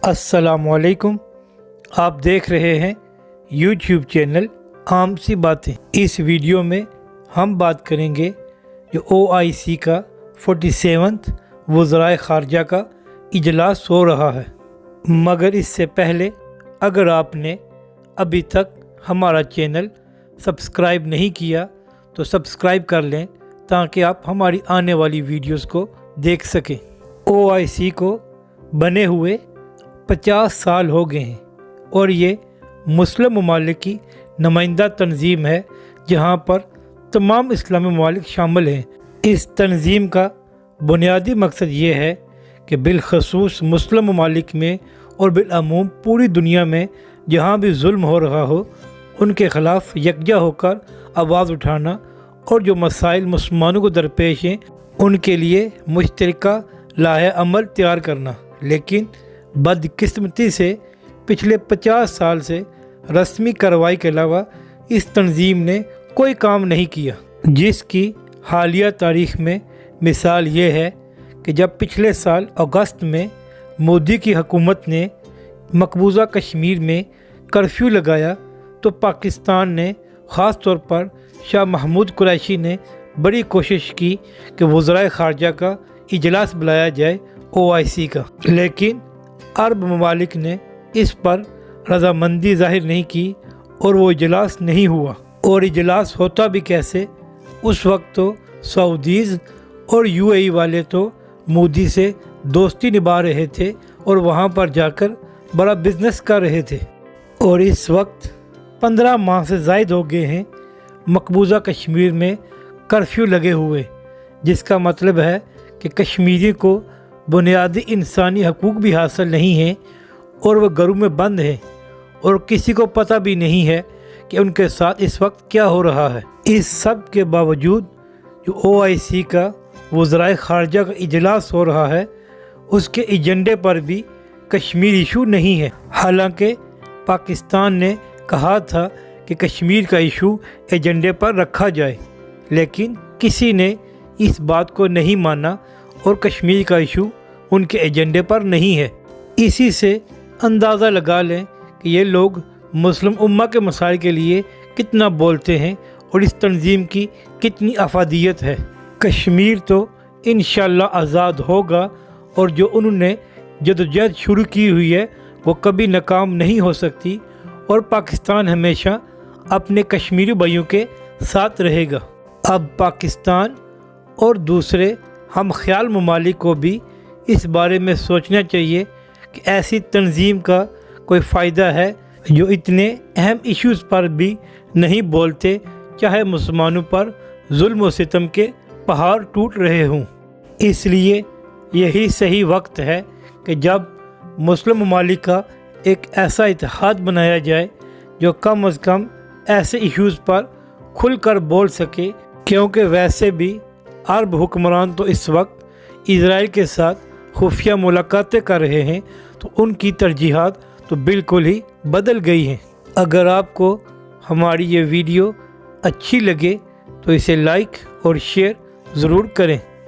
السلام علیکم، آپ دیکھ رہے ہیں یوٹیوب چینل عام سی باتیں۔ اس ویڈیو میں ہم بات کریں گے جو OIC کا 47واں وزرائے خارجہ کا اجلاس ہو رہا ہے، مگر اس سے پہلے اگر آپ نے ابھی تک ہمارا چینل سبسکرائب نہیں کیا تو سبسکرائب کر لیں تاکہ آپ ہماری آنے والی ویڈیوز کو دیکھ سکیں۔ OIC کو بنے ہوئے 50 سال ہو گئے ہیں اور یہ مسلم ممالک کی نمائندہ تنظیم ہے جہاں پر تمام اسلامی ممالک شامل ہیں۔ اس تنظیم کا بنیادی مقصد یہ ہے کہ بالخصوص مسلم ممالک میں اور بالعموم پوری دنیا میں جہاں بھی ظلم ہو رہا ہو ان کے خلاف یکجا ہو کر آواز اٹھانا اور جو مسائل مسلمانوں کو درپیش ہیں ان کے لیے مشترکہ لائحہ عمل تیار کرنا۔ لیکن بدقسمتی سے پچھلے 50 سال سے رسمی کارروائی کے علاوہ اس تنظیم نے کوئی کام نہیں کیا، جس کی حالیہ تاریخ میں مثال یہ ہے کہ جب پچھلے سال اگست میں مودی کی حکومت نے مقبوضہ کشمیر میں کرفیو لگایا تو پاکستان نے خاص طور پر شاہ محمود قریشی نے بڑی کوشش کی کہ وزرائے خارجہ کا اجلاس بلایا جائے OIC کا، لیکن عرب ممالک نے اس پر رضامندی ظاہر نہیں کی اور وہ اجلاس نہیں ہوا۔ اور اجلاس ہوتا بھی کیسے؟ اس وقت تو سعودیز اور UAE والے تو مودی سے دوستی نبھا رہے تھے اور وہاں پر جا کر بڑا بزنس کر رہے تھے، اور اس وقت 15 ماہ سے زائد ہو گئے ہیں مقبوضہ کشمیر میں کرفیو لگے ہوئے، جس کا مطلب ہے کہ کشمیری کو بنیادی انسانی حقوق بھی حاصل نہیں ہیں اور وہ گھروں میں بند ہیں اور کسی کو پتہ بھی نہیں ہے کہ ان کے ساتھ اس وقت کیا ہو رہا ہے۔ اس سب کے باوجود جو OIC کا وزرائے خارجہ کا اجلاس ہو رہا ہے اس کے ایجنڈے پر بھی کشمیر ایشو نہیں ہے، حالانکہ پاکستان نے کہا تھا کہ کشمیر کا ایشو ایجنڈے پر رکھا جائے، لیکن کسی نے اس بات کو نہیں مانا اور کشمیر کا ایشو ان کے ایجنڈے پر نہیں ہے۔ اسی سے اندازہ لگا لیں کہ یہ لوگ مسلم امہ کے مسائل کے لیے کتنا بولتے ہیں اور اس تنظیم کی کتنی افادیت ہے۔ کشمیر تو انشاءاللہ آزاد ہوگا اور جو انہوں نے جدوجہد شروع کی ہوئی ہے وہ کبھی ناکام نہیں ہو سکتی، اور پاکستان ہمیشہ اپنے کشمیری بھائیوں کے ساتھ رہے گا۔ اب پاکستان اور دوسرے ہم خیال ممالک کو بھی اس بارے میں سوچنا چاہیے کہ ایسی تنظیم کا کوئی فائدہ ہے جو اتنے اہم ایشوز پر بھی نہیں بولتے، چاہے مسلمانوں پر ظلم و ستم کے پہاڑ ٹوٹ رہے ہوں۔ اس لیے یہی صحیح وقت ہے کہ جب مسلم ممالک کا ایک ایسا اتحاد بنایا جائے جو کم از کم ایسے ایشوز پر کھل کر بول سکے، کیونکہ ویسے بھی عرب حکمران تو اس وقت اسرائیل کے ساتھ خفیہ ملاقاتیں کر رہے ہیں، تو ان کی ترجیحات تو بالکل ہی بدل گئی ہیں۔ اگر آپ کو ہماری یہ ویڈیو اچھی لگے تو اسے لائک اور شیئر ضرور کریں۔